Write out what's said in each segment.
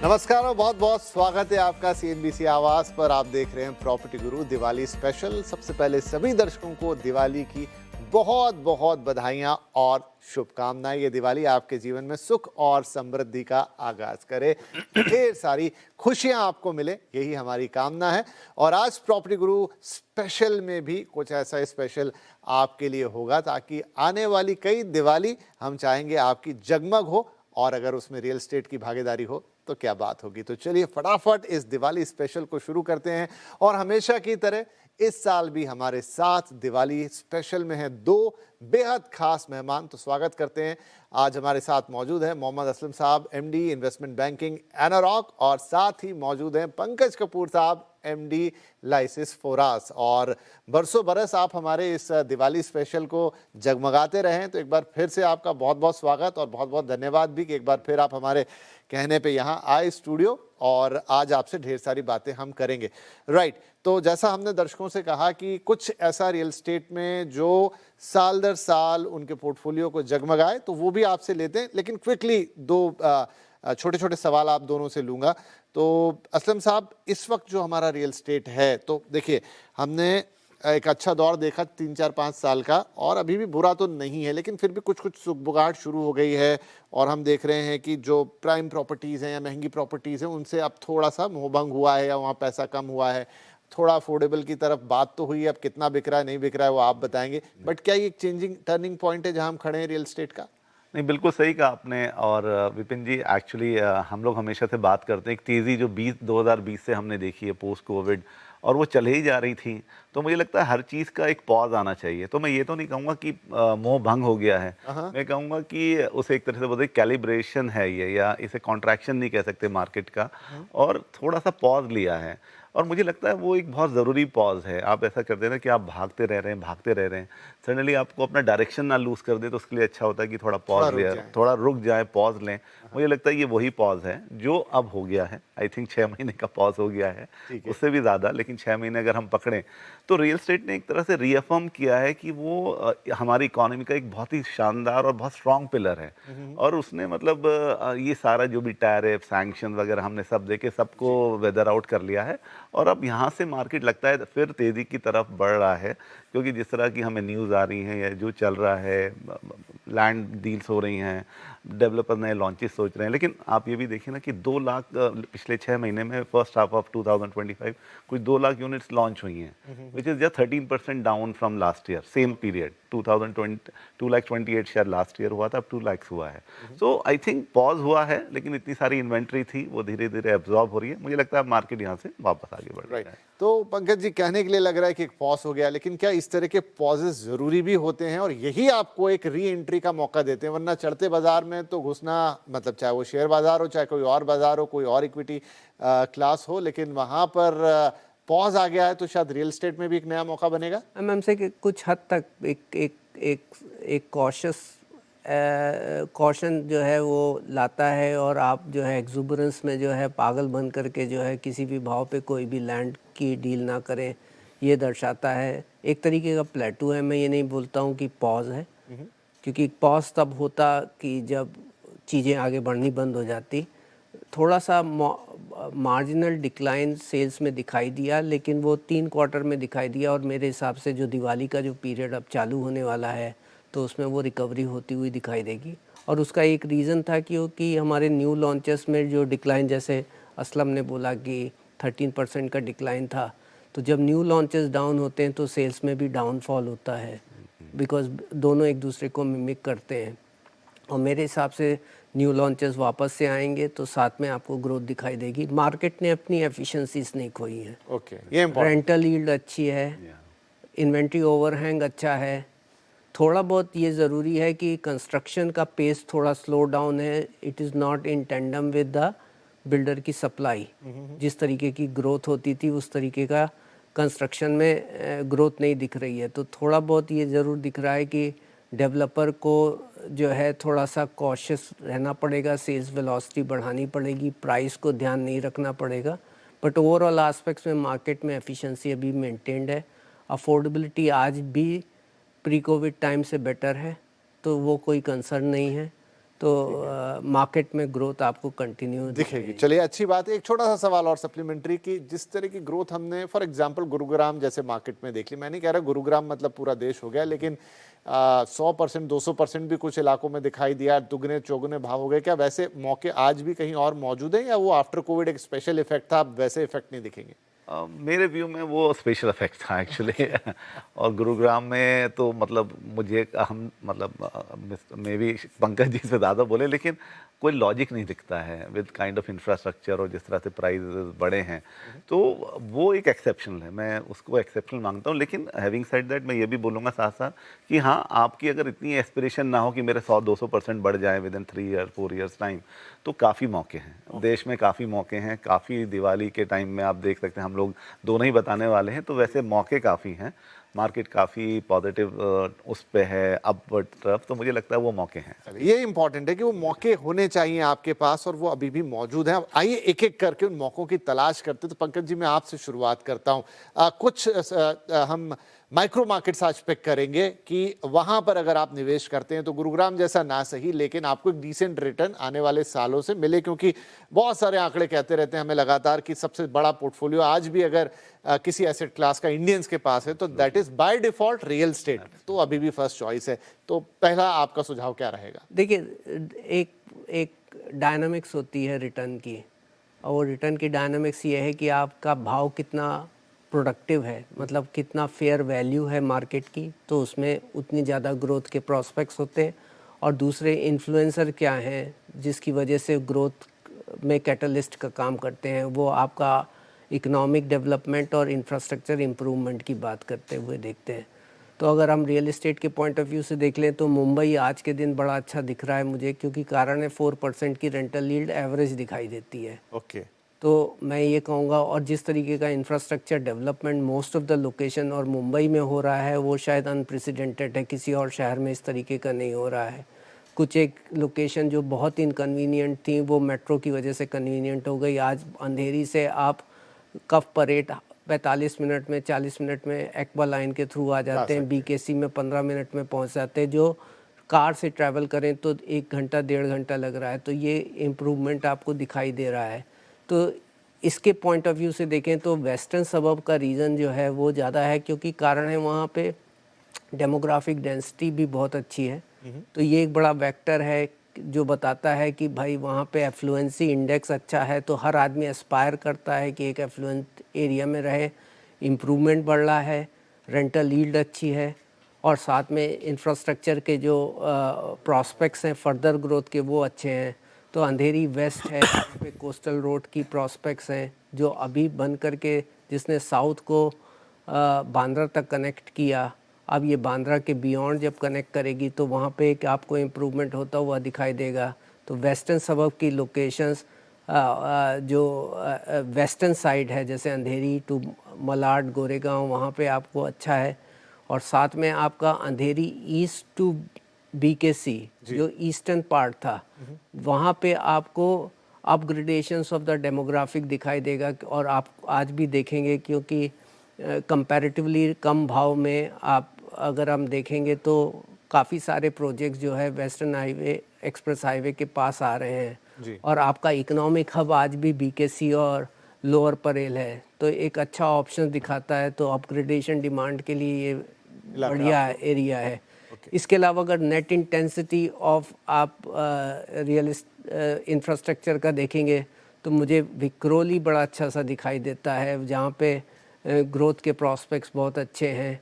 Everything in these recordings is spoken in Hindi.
नमस्कार और बहुत बहुत स्वागत है आपका सीएनबीसी आवाज पर। आप देख रहे हैं प्रॉपर्टी गुरु दिवाली स्पेशल। सबसे पहले सभी दर्शकों को दिवाली की बहुत बहुत बधाइयां और शुभकामनाएं। ये दिवाली आपके जीवन में सुख और समृद्धि का आगाज करे, ढेर सारी खुशियां आपको मिले, यही हमारी कामना है। और आज प्रॉपर्टी गुरु स्पेशल में भी कुछ ऐसा स्पेशल आपके लिए होगा ताकि आने वाली कई दिवाली हम चाहेंगे आपकी जगमग हो, और अगर उसमें रियल एस्टेट की भागीदारी हो तो क्या बात होगी। तो चलिए फटाफट इस दिवाली स्पेशल को शुरू करते हैं। और हमेशा की तरह इस साल भी हमारे साथ दिवाली स्पेशल में है दो बेहद खास मेहमान। तो स्वागत करते हैं। आज हमारे साथ मौजूद है मोहम्मद असलम साहब, एमडी इन्वेस्टमेंट बैंकिंग एनारॉक, और साथ ही मौजूद हैं पंकज कपूर साहब, एमडी लाइसिस फोरास। और बरसों बरस आप हमारे इस दिवाली स्पेशल को जगमगाते रहें। तो एक बार फिर से आपका बहुत बहुत स्वागत और बहुत बहुत धन्यवाद भी कि एक बार फिर आप हमारे कहने पे यहाँ आए स्टूडियो, और आज आपसे ढेर सारी बातें हम करेंगे। राइट, तो जैसा हमने दर्शकों से कहा कि कुछ ऐसा रियल एस्टेट में जो साल दर साल उनके पोर्टफोलियो को जगमगाए, तो वो भी आपसे लेते हैं। लेकिन क्विकली दो छोटे छोटे सवाल आप दोनों से लूँगा। तो असलम साहब, इस वक्त जो हमारा रियल एस्टेट है, तो देखिए हमने एक अच्छा दौर देखा 3-4-5 साल का, और अभी भी बुरा तो नहीं है, लेकिन फिर भी कुछ कुछ सुगबुगाहट शुरू हो गई है। और हम देख रहे हैं कि जो प्राइम प्रॉपर्टीज़ हैं या महंगी प्रॉपर्टीज़ हैं, उनसे अब थोड़ा सा मोहभंग हुआ है या वहाँ पैसा कम हुआ है। थोड़ा अफोर्डेबल की तरफ बात तो हुई है, अब कितना बिक रहा है नहीं बिक रहा है वो आप बताएंगे। बट क्या ये एक चेंजिंग टर्निंग पॉइंट है जहाँ हम खड़े हैं रियल एस्टेट का? नहीं, बिल्कुल सही कहा आपने। और विपिन जी, एक्चुअली हम लोग हमेशा से बात करते हैं एक तेज़ी जो 2020 से हमने देखी है पोस्ट कोविड, और वो चले ही जा रही थी। तो मुझे लगता है हर चीज़ का एक पॉज आना चाहिए। तो मैं ये तो नहीं कहूँगा कि मोह भंग हो गया है। मैं कहूँगा कि उसे एक तरह से बोलते कैलिब्रेशन है ये, या इसे कॉन्ट्रैक्शन नहीं कह सकते मार्केट का, और थोड़ा सा पॉज लिया है। और मुझे लगता है वो एक बहुत ज़रूरी पॉज है। आप ऐसा करते हैं ना कि आप भागते रह रहे हैं, भागते रह रहे हैं, सडनली आपको अपना डायरेक्शन ना लूज़ कर दे, तो उसके लिए अच्छा होता है कि थोड़ा थोड़ा पॉज रुक लिया, जाए। थोड़ा रुक जाए, पॉज लें। मुझे लगता है ये वही पॉज है जो अब हो गया है। आई थिंक 6 महीने का पॉज हो गया है, ठीक है। उससे भी ज़्यादा, लेकिन 6 महीने अगर हम पकड़ें तो रियल एस्टेट ने एक तरह से रीअफर्म किया है कि वो हमारी इकोनॉमी का एक बहुत ही शानदार और बहुत स्ट्रॉन्ग पिलर है। और उसने मतलब ये सारा जो भी टैरिफ, सैंक्शन वगैरह हमने सब देखे, सबको वेदर आउट कर लिया है। और अब यहाँ से मार्केट लगता है फिर तेज़ी की तरफ बढ़ रहा है, क्योंकि जिस तरह की हमें न्यूज़ आ रही हैं या जो चल रहा है, लैंड डील्स हो रही हैं, डेवलपर नए लॉन्चेस सोच रहे हैं। लेकिन आप ये भी देखिए ना कि 2 लाख पिछले 6 महीने में, फर्स्ट हाफ ऑफ 2025 कुछ 2 लाख यूनिट्स लॉन्च हुई हैं, which is just 13% down from last year same period. 2020 2,28,000 शायद लास्ट ईयर हुआ था, अब 2 लाख हुआ है। सो आई थिंक पॉज हुआ है, लेकिन इतनी सारी इन्वेंट्री थी वो धीरे धीरे एब्जॉर्ब हो रही है। मुझे लगता है मार्केट यहाँ से वापस आगे बढ़ राइट, रहा है। तो पंकज जी कहने के लिए लग रहा है कि एक पॉज हो गया, लेकिन क्या इस तरह के पॉजेस जरूरी भी होते हैं और यही आपको एक री एंट्री का मौका देते हैं? वरना चढ़ते बाजार में तो घुसना, मतलब चाहे वो शेयर बाजार हो, चाहे कोई और बाजार हो, कोई और इक्विटी क्लास हो, लेकिन वहां पर पॉज आ गया है तो शायद रियल एस्टेट में भी एक नया मौका बनेगा। हमसे कि कुछ हद तक एक एक एक एक कॉशन जो है वो लाता है, और आप जो है एक्जुबरेंस में जो है पागल बन करके जो है किसी भी भाव पे कोई भी लैंड की डील ना करें, ये दर्शाता है। एक तरीके का प्लेटू है। मैं ये नहीं बोलता हूँ कि पॉज है, क्योंकि पॉज तब होता कि जब चीज़ें आगे बढ़नी बंद हो जाती। थोड़ा सा मार्जिनल डिक्लाइन सेल्स में दिखाई दिया, लेकिन वो 3 क्वार्टर में दिखाई दिया, और मेरे हिसाब से जो दिवाली का जो पीरियड अब चालू होने वाला है तो उसमें वो रिकवरी होती हुई दिखाई देगी। और उसका एक रीज़न था क्योंकि हमारे न्यू लॉन्चेस में जो डिक्लाइन, जैसे असलम ने बोला कि 13% का डिक्लाइन था, तो जब न्यू लॉन्चेस डाउन होते हैं तो सेल्स में भी डाउनफॉल होता है, बिकॉज दोनों एक दूसरे को मिमिक करते हैं। और मेरे हिसाब से न्यू लॉन्चेस वापस से आएंगे तो साथ में आपको ग्रोथ दिखाई देगी। मार्केट ने अपनी एफिशिएंसीज नहीं खोई हैं। ओके, ये इम्पोर्टेंट। रेंटल यील्ड अच्छी है, इन्वेंट्री ओवरहैंग अच्छा है। थोड़ा बहुत ये ज़रूरी है कि कंस्ट्रक्शन का पेस थोड़ा स्लो डाउन है। It is not in tandem with the builder की सप्लाई। जिस तरीके की ग्रोथ होती थी उस तरीके का कंस्ट्रक्शन में ग्रोथ नहीं दिख रही है। तो थोड़ा बहुत ये ज़रूर दिख रहा है कि डेवलपर को जो है थोड़ा सा कॉशियस रहना पड़ेगा, सेल्स वेलोसिटी बढ़ानी पड़ेगी, प्राइस को ध्यान नहीं रखना पड़ेगा। बट ओवरऑल एस्पेक्ट्स में मार्केट में एफिशिएंसी अभी मेंटेन्ड है। अफोर्डेबिलिटी आज भी प्री कोविड टाइम से बेटर है, तो वो कोई कंसर्न नहीं है। तो मार्केट में ग्रोथ आपको कंटिन्यू दिखेगी। चलिए, अच्छी बात है। एक छोटा सा सवाल और सप्लीमेंट्री कि जिस तरह की ग्रोथ हमने फॉर एग्जांपल गुरुग्राम जैसे मार्केट में देख ली, मैं नहीं कह रहा गुरुग्राम मतलब पूरा देश हो गया, लेकिन 100% 200% भी कुछ इलाकों में दिखाई दिया, दुगने चौगुने भाव हो गए। क्या वैसे मौके आज भी कहीं और मौजूद हैं या वो आफ्टर कोविड एक स्पेशल इफेक्ट था, अब वैसे इफेक्ट नहीं दिखेंगे? मेरे व्यू में वो स्पेशल इफेक्ट था एक्चुअली और गुरुग्राम में तो मतलब मुझे हम मतलब मे भी पंकज जी से ज़्यादा बोले, लेकिन कोई लॉजिक नहीं दिखता है विद काइंड ऑफ इंफ्रास्ट्रक्चर और जिस तरह से प्राइजेस बड़े हैं, तो वो एक एक्सेप्शनल है, मैं उसको एक्सेप्शनल मांगता हूँ। लेकिन हैविंग सेड दैट मैं ये भी बोलूँगा साथ साथ कि हाँ, आपकी अगर इतनी एस्पिरेशन ना हो कि मेरे 100-200% बढ़ जाए with in 3 year 4 years time, तो काफ़ी मौके हैं देश में, काफ़ी मौके हैं। काफ़ी दिवाली के टाइम में आप देख सकते हैं, हम लोग दोनों ही बताने वाले हैं, तो वैसे मौके काफ़ी हैं, मार्केट काफ़ी पॉजिटिव उस पे है, अपवर्ड तरफ, तो मुझे लगता है वो मौके हैं। चलिए, ये इंपॉर्टेंट है कि वो मौके होने चाहिए आपके पास और वो अभी भी मौजूद हैं। अब आइए एक एक करके उन मौक़ों की तलाश करते हैं। तो पंकज जी, मैं आपसे शुरुआत करता हूँ। कुछ हम माइक्रो मार्केट्स आज पिक करेंगे कि वहाँ पर अगर आप निवेश करते हैं तो गुरुग्राम जैसा ना सही, लेकिन आपको एक डिसेंट रिटर्न आने वाले सालों से मिले, क्योंकि बहुत सारे आंकड़े कहते रहते हैं हमें लगातार कि सबसे बड़ा पोर्टफोलियो आज भी अगर किसी एसेट क्लास का इंडियंस के पास है तो that is by default real estate, तो अभी भी फर्स्ट चॉइस है। तो पहला आपका सुझाव क्या रहेगा? देखिए, एक डायनामिक्स होती है रिटर्न की, और वो रिटर्न की डायनामिक्स ये है कि आपका भाव कितना प्रोडक्टिव है, मतलब कितना फेयर वैल्यू है मार्केट की, तो उसमें उतनी ज़्यादा ग्रोथ के प्रॉस्पेक्ट्स होते हैं। और दूसरे इन्फ्लुएंसर क्या हैं जिसकी वजह से ग्रोथ में कैटलिस्ट का काम करते हैं, वो आपका इकोनॉमिक डेवलपमेंट और इंफ्रास्ट्रक्चर इम्प्रूवमेंट की बात करते हुए देखते हैं। तो अगर हम रियल एस्टेट के पॉइंट ऑफ व्यू से देख लें तो मुंबई आज के दिन बड़ा अच्छा दिख रहा है मुझे, क्योंकि कारण है 4% की रेंटल यील्ड एवरेज दिखाई देती है। ओके। तो मैं ये कहूँगा, और जिस तरीके का infrastructure development most of the location और मुंबई में हो रहा है, वो शायद अनप्रेसिडेंटेड है, किसी और शहर में इस तरीके का नहीं हो रहा है। कुछ एक लोकेशन जो बहुत इनकन्वीनियंट थी वो मेट्रो की वजह से कन्वीनियंट हो गई। आज अंधेरी से आप कफ परेड 45 मिनट में 40 मिनट में एक्वा लाइन के थ्रू आ जाते हैं, बीकेसी में 15 मिनट में पहुंच जाते हैं। जो कार से ट्रैवल करें तो 1 घंटा 1.5 घंटा लग रहा है, तो ये इम्प्रूवमेंट आपको दिखाई दे रहा है। तो इसके पॉइंट ऑफ व्यू से देखें तो वेस्टर्न सबब का रीज़न जो है वो ज़्यादा है, क्योंकि कारण है वहाँ पे डेमोग्राफिक डेंसिटी भी बहुत अच्छी है। तो ये एक बड़ा वेक्टर है जो बताता है कि भाई वहाँ पे एफ्लुएंसी इंडेक्स अच्छा है, तो हर आदमी एस्पायर करता है कि एक एफ्लुएंट एरिया में रहे। इम्प्रूवमेंट बढ़ रहा है, रेंटल यील्ड अच्छी है, और साथ में इंफ्रास्ट्रक्चर के जो प्रॉस्पेक्ट्स हैं फर्दर ग्रोथ के वो अच्छे हैं। तो अंधेरी वेस्ट है, यहाँ पे कोस्टल रोड की प्रॉस्पेक्ट्स हैं जो अभी बन करके, जिसने साउथ को बांद्रा तक कनेक्ट किया, अब ये बांद्रा के बियॉन्ड जब कनेक्ट करेगी तो वहाँ पे एक आपको इम्प्रूवमेंट होता हुआ दिखाई देगा। तो वेस्टर्न सबब की लोकेशंस जो वेस्टर्न साइड है, जैसे अंधेरी टू मलाड गोरेगांव, वहाँ पे आपको अच्छा है। और साथ में आपका अंधेरी ईस्ट टू बीकेसी जो ईस्टर्न पार्ट था, वहाँ पे आपको अपग्रेडेशंस ऑफ द डेमोग्राफिक दिखाई देगा। और आप आज भी देखेंगे, क्योंकि कंपैरेटिवली कम भाव में आप अगर हम देखेंगे तो काफ़ी सारे प्रोजेक्ट्स जो है वेस्टर्न हाईवे एक्सप्रेस हाईवे के पास आ रहे हैं। और आपका इकोनॉमिक हब आज भी बीकेसी और लोअर परेल है, तो एक अच्छा ऑप्शन दिखाता है। तो अपग्रेडेशन डिमांड के लिए ये बढ़िया एरिया है। इसके अलावा अगर नेट इंटेंसिटी ऑफ आप रियल इंफ्रास्ट्रक्चर का देखेंगे तो मुझे विक्रोली बड़ा अच्छा सा दिखाई देता है, जहाँ पे ग्रोथ के प्रॉस्पेक्ट्स बहुत अच्छे हैं।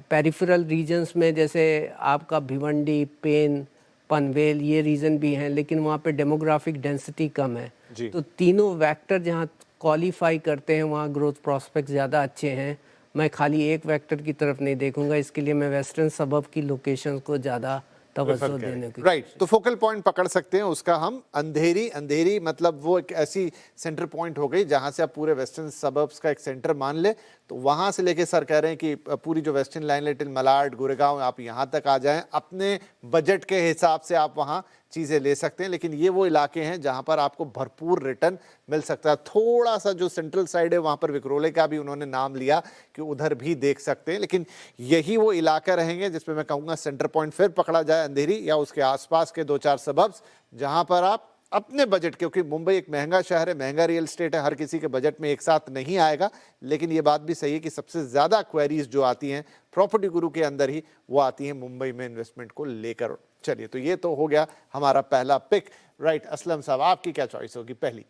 पेरिफेरल रीजन्स में जैसे आपका भिवंडी, पेन, पनवेल, ये रीजन भी हैं, लेकिन वहाँ पे डेमोग्राफिक डेंसिटी कम है। तो तीनों वेक्टर जहाँ क्वालिफाई करते हैं वहाँ ग्रोथ प्रॉस्पेक्ट्स ज़्यादा अच्छे हैं। मैं खाली एक वेक्टर की तरफ नहीं देखूंगा, इसके लिए मैं वेस्टर्न सबब की लोकेशंस को ज़्यादा तवज्जो देने की। राइट, तो फोकल पॉइंट पकड़ सकते हैं उसका हम अंधेरी मतलब वो एक ऐसी सेंटर पॉइंट हो गई जहां से आप पूरे वेस्टर्न सबर्ब्स का एक सेंटर मान ले। तो वहां से लेके सर कह रहे हैं कि पूरी जो western line little Malad Goregaon, आप यहां तक आ जाएं, अपने बजट के हिसाब से आप वहां चीज़ें ले सकते हैं, लेकिन ये वो इलाके हैं जहाँ पर आपको भरपूर रिटर्न मिल सकता है। थोड़ा सा जो सेंट्रल साइड है वहाँ पर विक्रोले का भी उन्होंने नाम लिया कि उधर भी देख सकते हैं, लेकिन यही वो इलाका रहेंगे जिसमें मैं कहूँगा सेंटर पॉइंट फिर पकड़ा जाए, अंधेरी या उसके आसपास के 2-4 सबब्स, जहाँ पर आप अपने बजट, क्योंकि मुंबई एक महंगा शहर है, महंगा रियल एस्टेट है, हर किसी के बजट में एक साथ नहीं आएगा, लेकिन ये बात भी सही है कि सबसे ज़्यादा क्वेरीज जो आती हैं प्रॉपर्टी गुरु के अंदर ही वो आती हैं मुंबई में इन्वेस्टमेंट को लेकर। चलिए, तो ये तो हो गया हमारा पहला पिक। राइट, असलम साहब, आपकी क्या चॉइस होगी पहली?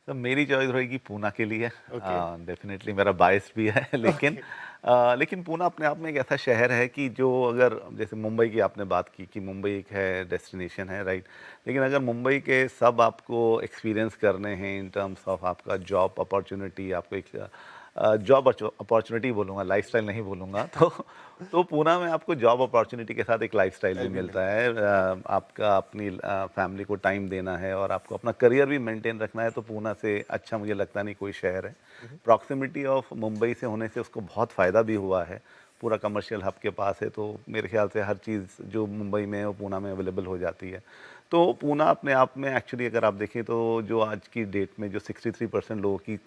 तो मेरी चॉइस रहेगी पूना के लिए। Okay. डेफिनेटली मेरा बायस भी है लेकिन लेकिन पूना अपने आप में एक ऐसा शहर है कि जो, अगर जैसे मुंबई की आपने बात की कि मुंबई एक है डेस्टिनेशन है, राइट, लेकिन अगर मुंबई के सब आपको एक्सपीरियंस करने हैं इन टर्म्स ऑफ आपका जॉब अपॉर्चुनिटी, आपको एक जॉब अपॉर्चुनिटी बोलूँगा, लाइफस्टाइल नहीं बोलूँगा, तो पूना में आपको जॉब अपॉर्चुनिटी के साथ एक लाइफस्टाइल भी मिलता है। आपका अपनी फैमिली को टाइम देना है और आपको अपना करियर भी मेंटेन रखना है, तो पूना से अच्छा मुझे लगता नहीं कोई शहर है। प्रॉक्सिमिटी ऑफ मुंबई से होने से उसको बहुत फ़ायदा भी हुआ है, पूरा कमर्शियल हब के पास है, तो मेरे ख्याल से हर चीज़ जो मुंबई में है वो पूना में अवेलेबल हो जाती है। तो पूना अपने आप में एक्चुअली अगर आप देखें तो जो आज की डेट में जो 63% लोगों की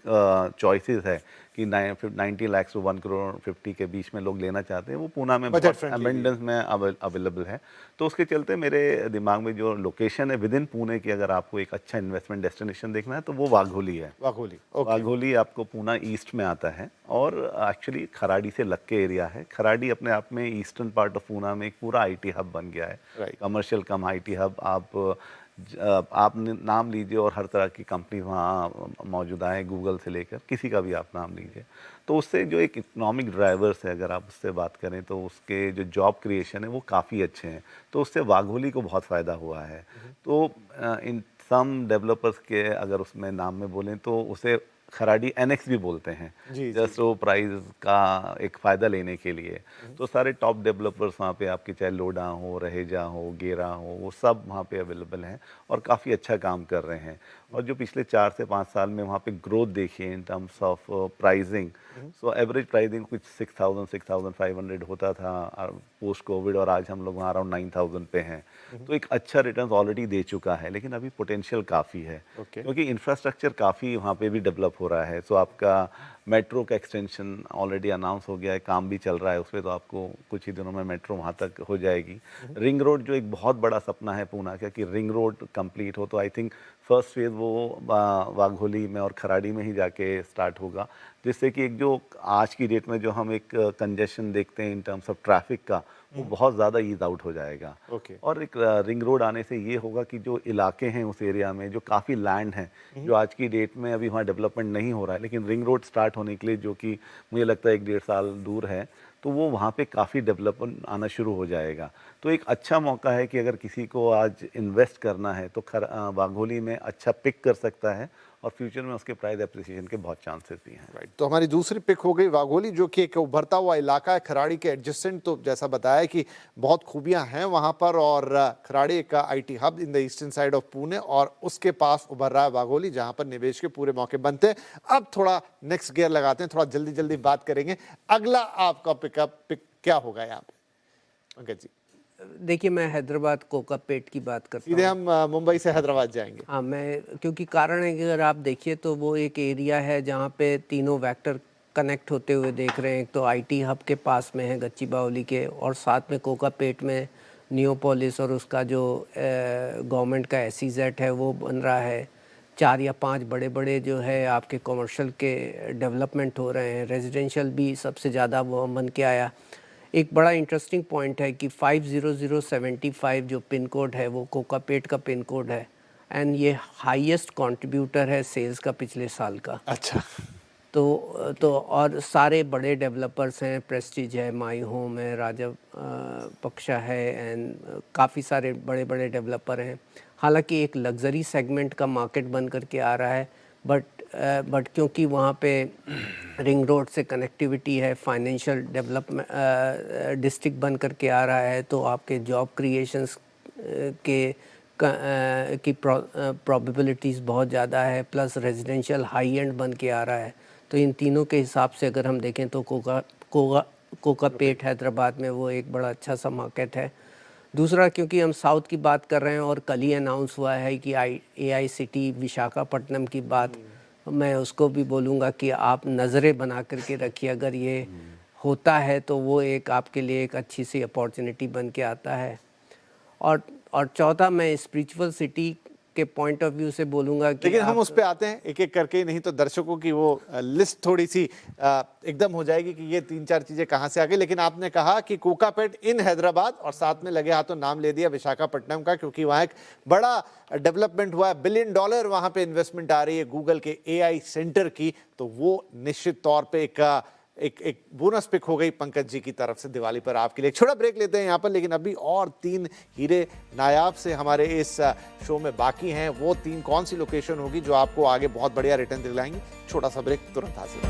चॉइसेस है कि 90 लाख टू 1 करोड़ 50 के बीच में लोग लेना चाहते हैं, वो पूना में Budget बहुत friendly अबेंडेंस में अवेलेबल है। तो उसके चलते मेरे दिमाग में जो लोकेशन है विद इन पुणे की, अगर आपको एक अच्छा इन्वेस्टमेंट डेस्टिनेशन देखना है तो वो वाघोली है। वाघोली, ओके। वाघोली आपको पूना ईस्ट में आता है और एक्चुअली खराड़ी से लग के एरिया है। खराड़ी अपने आप में ईस्टर्न पार्ट ऑफ पूना में एक पूरा आईटी हब बन गया है, Right. Commercial come IT hub. आप नाम लीजिए और हर तरह की कंपनी वहाँ मौजूदा है, गूगल से लेकर किसी का भी आप नाम लीजिए। तो उससे जो एक इकोनॉमिक ड्राइवर्स है, अगर आप उससे बात करें तो उसके जो जॉब क्रिएशन है वो काफ़ी अच्छे हैं, तो उससे वाघोली को बहुत फ़ायदा हुआ है। तो इन सम डेवलपर्स के अगर उसमें नाम में बोलें तो उसे खराड़ी एनेक्स भी बोलते हैं, जी, जस्ट वो प्राइस का एक फ़ायदा लेने के लिए। तो सारे टॉप डेवलपर्स वहाँ पे आपके, चाहे लोडा हो, रहेजा हो, गेरा हो, वो सब वहाँ पे अवेलेबल हैं और काफ़ी अच्छा काम कर रहे हैं। और जो पिछले 4 से 5 साल में वहाँ पे ग्रोथ देखिए in terms of pricing, so average pricing कुछ 6000 6500 होता था पोस्ट कोविड, और आज हम लोग वहाँ अराउंड 9000 पे हैं। तो एक अच्छा रिटर्न ऑलरेडी दे चुका है, लेकिन अभी पोटेंशियल काफ़ी है Okay. क्योंकि इंफ्रास्ट्रक्चर काफ़ी वहाँ पे भी डेवलप हो रहा है। सो आपका मेट्रो का एक्सटेंशन ऑलरेडी अनाउंस हो गया है, काम भी चल रहा है उस पर, तो आपको कुछ ही दिनों में मेट्रो वहाँ तक हो जाएगी। रिंग रोड जो एक बहुत बड़ा सपना है पूना का कि रिंग रोड कंप्लीट हो, तो आई थिंक फर्स्ट फेज़ वो वाघोली में और खराड़ी में ही जाके स्टार्ट होगा, जिससे कि एक जो आज की डेट में जो हम एक कंजेशन देखते हैं इन टर्म्स ऑफ ट्रैफिक का, वो बहुत ज़्यादा ईज आउट हो जाएगा। Okay. और एक रिंग रोड आने से ये होगा कि जो इलाके हैं उस एरिया में जो काफ़ी लैंड है, जो आज की डेट में अभी वहाँ डेवलपमेंट नहीं हो रहा है, लेकिन रिंग रोड स्टार्ट होने के लिए, जो कि मुझे लगता है 1-1.5 साल दूर है, तो वो वहाँ पे काफ़ी डेवलपमेंट आना शुरू हो जाएगा। तो एक अच्छा मौका है कि अगर किसी को आज इन्वेस्ट करना है तो वाघोली में अच्छा पिक कर सकता है, और फ्यूचर में उसके प्राइस एप्रिसिएशन के बहुत चांसेस भी हैं। राइट, तो हमारी दूसरी पिक हो गई वाघोली, जो कि एक उभरता हुआ इलाका है खराड़ी के एडजेसेंट। तो जैसा बताया कि बहुत खूबियां हैं वहां पर, और खराड़ी का IT hub in the eastern side of Pune, और उसके पास उभर रहा है वाघोली, जहां पर निवेश के पूरे मौके बनते हैं। अब थोड़ा नेक्स्ट गियर लगाते हैं, थोड़ा जल्दी जल्दी बात करेंगे। अगला आपका पिक क्या होगा यहाँ पे अंकित जी? देखिए, मैं हैदराबाद कोकापेट की बात करता सीधे हूँ। हम मुंबई से हैदराबाद जाएंगे। हाँ, मैं, क्योंकि कारण है कि अगर आप देखिए तो वो एक एरिया है जहाँ पे तीनों वेक्टर कनेक्ट होते हुए देख रहे हैं। एक तो आईटी हब के पास में है गच्चीबावली के, और साथ में कोकापेट में नियोपोलिस और उसका जो गवर्नमेंट का एसईजेड है वो बन रहा है। 4 या 5 बड़े बड़े जो है आपके कमर्शियल के डेवलपमेंट हो रहे हैं। रेजिडेंशियल भी सबसे ज़्यादा वो बन के आया। एक बड़ा इंटरेस्टिंग पॉइंट है कि 50075 जो पिन कोड है वो कोकापेट का पिन कोड है, एंड ये हाईएस्ट कंट्रीब्यूटर है सेल्स का पिछले साल का। अच्छा। तो और सारे बड़े डेवलपर्स हैं, प्रेस्टीज है, माई होम है, राजा पक्षा है, एंड काफ़ी सारे बड़े बड़े डेवलपर हैं। हालांकि एक लग्जरी सेगमेंट का मार्केट बन करके आ रहा है, बट क्योंकि वहाँ पे रिंग रोड से कनेक्टिविटी है, फाइनेंशियल डेवलपमेंट डिस्ट्रिक्ट बन करके आ रहा है, तो आपके जॉब क्रिएशंस की प्रोबेबिलिटीज़ बहुत ज़्यादा है, प्लस रेजिडेंशियल हाई एंड बन के आ रहा है। तो इन तीनों के हिसाब से अगर हम देखें तो कोकापेट हैदराबाद में वो एक बड़ा अच्छा सा मार्केट है। दूसरा, क्योंकि हम साउथ की बात कर रहे हैं और कल ही अनाउंस हुआ है कि AI सिटी विशाखापट्टनम की बात, मैं उसको भी बोलूँगा कि आप नज़रें बना करके रखिए। अगर ये होता है तो वो एक आपके लिए एक अच्छी सी अपॉर्चुनिटी बन के आता है। और चौथा, मैं स्पिरिचुअल सिटी के पॉइंट ऑफ व्यू से बोलूँगा कि लेकिन हम उस पे आते हैं एक एक करके, नहीं तो दर्शकों की वो लिस्ट थोड़ी सी एकदम हो जाएगी कि ये 3-4 चीजें कहाँ से आ गई। लेकिन आपने कहा कि कोकापेट इन हैदराबाद, और साथ में लगे हाथों नाम ले दिया विशाखापट्टनम का, क्योंकि वहाँ एक बड़ा डेवलपमेंट हुआ है, $1 बिलियन वहाँ पे इन्वेस्टमेंट आ रही है गूगल के AI सेंटर की, तो वो निश्चित तौर पे एक बोनस पिक हो गई पंकज जी की तरफ से दिवाली पर आपके लिए। एक छोटा ब्रेक लेते हैं यहाँ पर, लेकिन अभी और 3 हीरे नायाब से हमारे इस शो में बाकी हैं। वो 3 कौन सी लोकेशन होगी जो आपको आगे बहुत बढ़िया रिटर्न दिलाएंगी? छोटा सा ब्रेक, तुरंत हाजिर।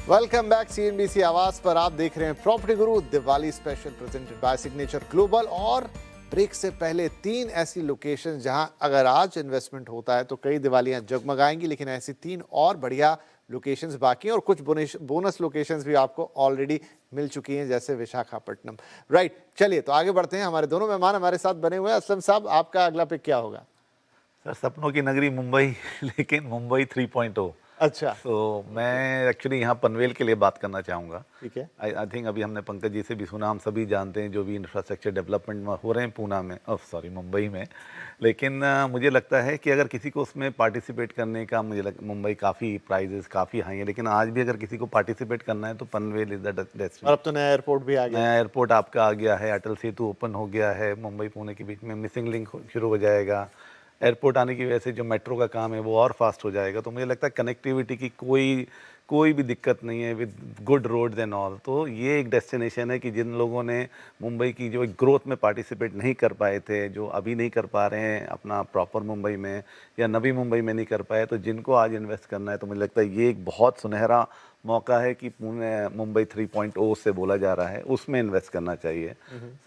Welcome back. CNBC आवाज पर आप देख रहे हैं property Guru Diwali special, presented by signature global. और ब्रेक से पहले 3 ऐसी लोकेशन जहां अगर आज इन्वेस्टमेंट होता है तो कई दिवालियां जगमगाएंगी, लेकिन ऐसी 3 और बढ़िया लोकेशंस बाकी हैं, और कुछ बोनस लोकेशंस भी आपको ऑलरेडी मिल चुकी हैं, जैसे विशाखापट्टनम। राइट, चलिए तो आगे बढ़ते हैं। हमारे दोनों मेहमान हमारे साथ बने हुए हैं। असलम साहब, आपका अगला पिक क्या होगा? सर, सपनों की नगरी मुंबई, लेकिन मुंबई 3.0। अच्छा, तो मैं एक्चुअली यहाँ पनवेल के लिए बात करना चाहूँगा। ठीक है। आई थिंक अभी हमने पंकज जी से भी सुना, हम सभी जानते हैं जो भी इंफ्रास्ट्रक्चर डेवलपमेंट हो रहे हैं पूना में, मुंबई में। लेकिन मुझे लगता है कि अगर किसी को उसमें पार्टिसिपेट करने का, मुंबई काफ़ी प्राइजेस काफ़ी हाई है, लेकिन आज भी अगर किसी को पार्टिसिपेट करना है तो पनवेल इज़ द डेस्टिनेशन। और अब तो नया एयरपोर्ट भी आ गया। नया एयरपोर्ट आपका आ गया है, अटल सेतु ओपन हो गया है, मुंबई पुणे के बीच में मिसिंग लिंक शुरू हो जाएगा। एयरपोर्ट आने की वजह से जो मेट्रो का काम है वो और फास्ट हो जाएगा। तो मुझे लगता है कनेक्टिविटी की कोई भी दिक्कत नहीं है, with good roads and all. तो ये एक डेस्टिनेशन है कि जिन लोगों ने मुंबई की जो ग्रोथ में पार्टिसिपेट नहीं कर पाए थे, जो अभी नहीं कर पा रहे हैं अपना प्रॉपर मुंबई में या नवी मुंबई में नहीं कर पाए, तो जिनको आज इन्वेस्ट करना है, तो मुझे लगता है ये एक बहुत सुनहरा मौका है कि मुंबई 3.0 से बोला जा रहा है, उसमें इन्वेस्ट करना चाहिए।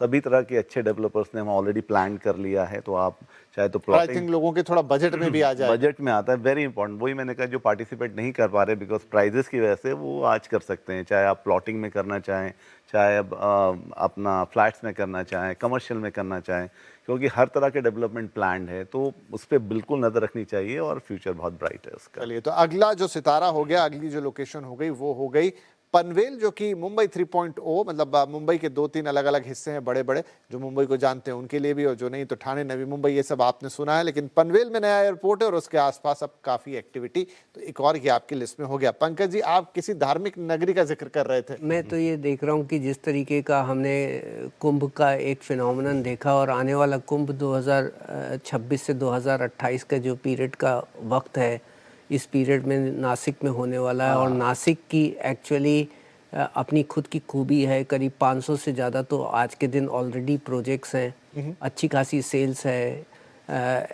सभी तरह के अच्छे डेवलपर्स ने हम ऑलरेडी प्लान कर लिया है, तो आप चाहे तो आई थिंक लोगों के थोड़ा बजट में भी आ जाए। बजट में आता है, वेरी इंपॉर्टेंट। वही मैंने कहा, जो पार्टिसिपेट नहीं कर पा रहे बिकॉज प्राइजेस की वजह से, वो आज कर सकते हैं। चाहे आप प्लॉटिंग में करना चाहें, चाहे अपना फ्लैट्स में करना चाहें, कमर्शियल में करना चाहें, क्योंकि हर तरह के डेवलपमेंट प्लान है, तो उस पर बिल्कुल नज़र रखनी चाहिए और फ्यूचर बहुत ब्राइट है उसका। चलिए, तो अगला जो सितारा हो गया, अगली जो लोकेशन हो गई वो हो गई पनवेल, जो कि मुंबई 3.0, मतलब मुंबई के 2-3 अलग अलग हिस्से हैं बड़े बड़े, जो मुंबई को जानते हैं उनके लिए भी, और जो नहीं तो ठाणे, नवी मुंबई, ये सब आपने सुना है। लेकिन पनवेल में नया एयरपोर्ट है और उसके आसपास अब काफ़ी एक्टिविटी, तो एक और ये आपकी लिस्ट में हो गया। पंकज जी, आप किसी धार्मिक नगरी का जिक्र कर रहे थे। मैं तो ये देख रहा हूँ कि जिस तरीके का हमने कुंभ का एक फिनोमेनन देखा, और आने वाला कुंभ 2026 से 2028 का जो पीरियड का वक्त है, इस पीरियड में नासिक में होने वाला है। और नासिक की एक्चुअली अपनी खुद की खूबी है, करीब 500 से ज़्यादा तो आज के दिन ऑलरेडी प्रोजेक्ट्स हैं, अच्छी खासी सेल्स है,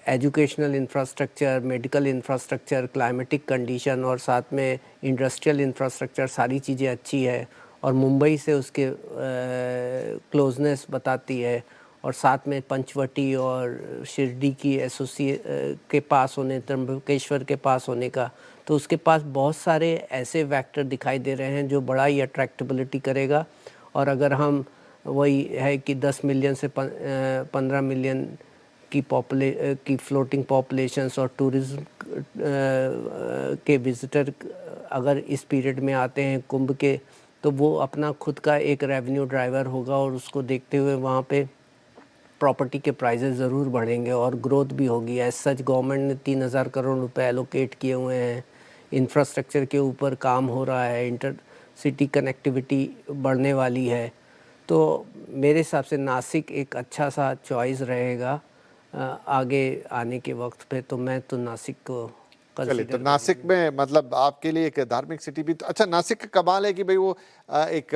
educational infrastructure, medical infrastructure, climatic condition और साथ में इंडस्ट्रियल इंफ्रास्ट्रक्चर, सारी चीज़ें अच्छी है। और मुंबई से उसके क्लोजनेस बताती है, और साथ में पंचवटी और शिरडी की के पास होने, त्र्यंबकेश्वर के पास होने का, तो उसके पास बहुत सारे ऐसे वैक्टर दिखाई दे रहे हैं जो बड़ा ही अट्रैक्टिबिलिटी करेगा। और अगर हम, वही है कि 10 मिलियन से 15 मिलियन की फ्लोटिंग पॉपुलेशंस और टूरिज्म के विजिटर अगर इस पीरियड में आते हैं कुंभ के, तो वो अपना खुद का एक रेवेन्यू ड्राइवर होगा, और उसको देखते हुए वहाँ पे प्रॉपर्टी के प्राइजेस ज़रूर बढ़ेंगे और ग्रोथ भी होगी। एज सच गवर्नमेंट ने 3000 करोड़ रुपए एलोकेट किए हुए हैं, इंफ्रास्ट्रक्चर के ऊपर काम हो रहा है, इंटर सिटी कनेक्टिविटी बढ़ने वाली है। तो मेरे हिसाब से नासिक एक अच्छा सा चॉइस रहेगा आगे आने के वक्त पे, तो मैं तो नासिक को चलिए, तो नासिक में मतलब आपके लिए एक धार्मिक सिटी भी, तो अच्छा, नासिक का कमाल है कि भाई वो एक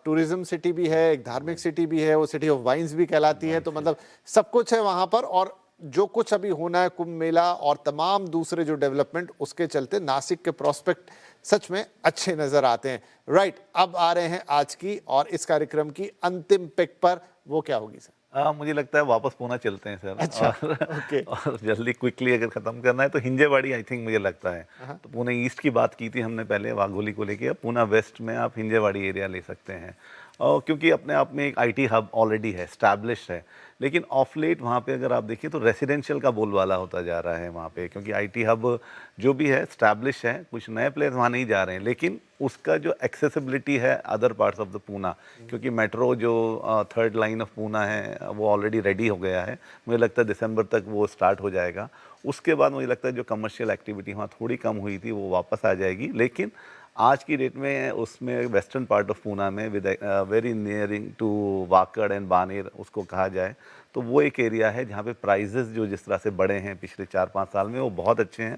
टूरिज्म सिटी भी है, एक धार्मिक सिटी भी है, वो सिटी ऑफ वाइन्स भी कहलाती है, तो मतलब सब कुछ है वहाँ पर। और जो कुछ अभी होना है, कुंभ मेला और तमाम दूसरे जो डेवलपमेंट, उसके चलते नासिक के प्रोस्पेक्ट सच में अच्छे नजर आते हैं। राइट, अब आ रहे हैं आज की और इस कार्यक्रम की अंतिम पिक पर, वो क्या होगी सर? मुझे लगता है वापस पूना चलते हैं सर। अच्छा, ओके। और जल्दी क्विकली अगर ख़त्म करना है तो हिंजेवाड़ी, आई थिंक मुझे लगता है। तो पुणे ईस्ट की बात की थी हमने पहले वाघोली को लेके, अब पूना वेस्ट में आप हिंजेवाड़ी एरिया ले सकते हैं। और क्योंकि अपने आप में एक आईटी हब ऑलरेडी है, एस्टैब्लिश्ड है, लेकिन ऑफ लेट वहाँ पे अगर आप देखिए तो रेसिडेंशियल का बोलबाला होता जा रहा है वहाँ पे, क्योंकि आईटी हब जो भी है एस्टैब्लिश है, कुछ नए प्लेयर्स वहाँ नहीं जा रहे हैं, लेकिन उसका जो एक्सेसिबिलिटी है other parts of the Poona, क्योंकि मेट्रो जो थर्ड लाइन ऑफ पूना है वो ऑलरेडी रेडी हो गया है, मुझे लगता है दिसंबर तक वो स्टार्ट हो जाएगा। उसके बाद मुझे लगता है जो कमर्शियल एक्टिविटी वहाँ थोड़ी कम हुई थी वो वापस आ जाएगी, लेकिन आज की डेट में उसमें वेस्टर्न पार्ट ऑफ पूना में with very nearing to Wakad and Baner उसको कहा जाए, तो वो एक एरिया है जहाँ पे प्राइजेस जो जिस तरह से बढ़े हैं पिछले 4-5 साल में वो बहुत अच्छे हैं,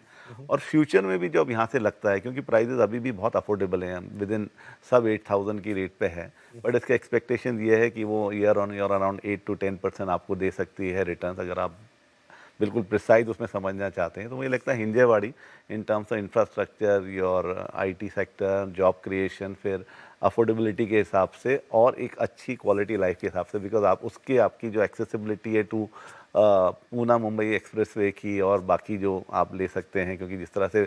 और फ्यूचर में भी जो अब यहाँ से लगता है, क्योंकि प्राइजेस अभी भी बहुत अफोर्डेबल हैं, विद इन सब 8,000 की रेट पे है, बट इसका एक्सपेक्टेशन ये है कि वो year on year around 8 to 10% आपको दे सकती है रिटर्न, अगर आप बिल्कुल प्रिसाइज उसमें समझना चाहते हैं। तो मुझे लगता है Hinjewadi in terms of infrastructure, your IT sector, job creation, फिर अफोर्डेबिलिटी के हिसाब से और एक अच्छी क्वालिटी लाइफ के हिसाब से, बिकॉज आप उसकी आपकी जो एक्सेसिबिलिटी है टू पूना मुंबई एक्सप्रेसवे की और बाकी जो आप ले सकते हैं, क्योंकि जिस तरह से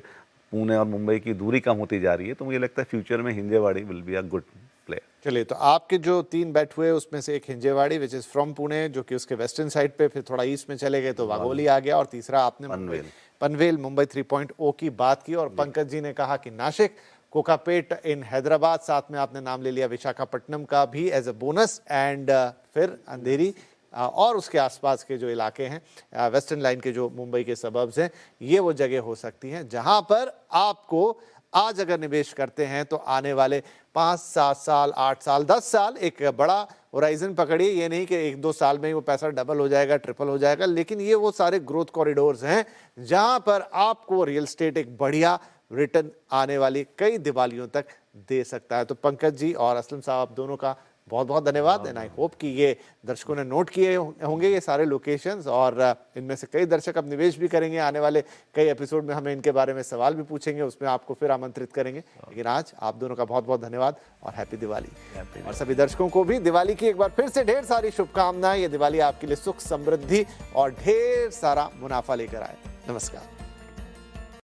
पुणे और मुंबई की दूरी कम होती जा रही है, तो मुझे लगता है फ्यूचर में Hinjewadi will be a good player. चलिए, तो आपके जो 3 बेट हुए उसमें से एक Hinjewadi which is from Pune, जो कि उसके वेस्टर्न साइड पे, फिर थोड़ा ईस्ट में चले गए तो वाघोली आ गया, और तीसरा आपने पनवेल मुंबई 3.0 की बात की, और पंकज जी ने कहा कि नासिक, कोकापेट इन हैदराबाद, साथ में आपने नाम ले लिया विशाखापट्टनम का भी एज अ बोनस, एंड फिर अंधेरी और उसके आसपास के जो इलाके हैं वेस्टर्न लाइन के जो मुंबई के सबर्ब्स हैं, ये वो जगह हो सकती हैं जहां पर आपको आज अगर निवेश करते हैं तो आने वाले 5-7 साल, 8 साल, 10 साल एक बड़ा होराइजन पकड़िए। ये नहीं कि 1-2 साल में ही वो पैसा डबल हो जाएगा, ट्रिपल हो जाएगा, लेकिन ये वो सारे ग्रोथ कॉरिडोर्स हैं जहां पर आपको रियल स्टेट एक बढ़िया रिटर्न आने वाली कई दिवालियों तक दे सकता है। तो पंकज जी और असलम साहब दोनों का बहुत बहुत धन्यवाद, एंड आई होप कि ये दर्शकों ने नोट किए होंगे ये सारे लोकेशंस, और इनमें से कई दर्शक अब निवेश भी करेंगे। आने वाले कई एपिसोड में हमें इनके बारे में सवाल भी पूछेंगे, उसमें आपको फिर आमंत्रित करेंगे। लेकिन आज आप दोनों का बहुत बहुत धन्यवाद और हैप्पी दिवाली। और सभी दर्शकों को भी दिवाली की एक बार फिर से ढेर सारी शुभकामनाएं। ये दिवाली आपके लिए सुख, समृद्धि और ढेर सारा मुनाफा लेकर आए। नमस्कार।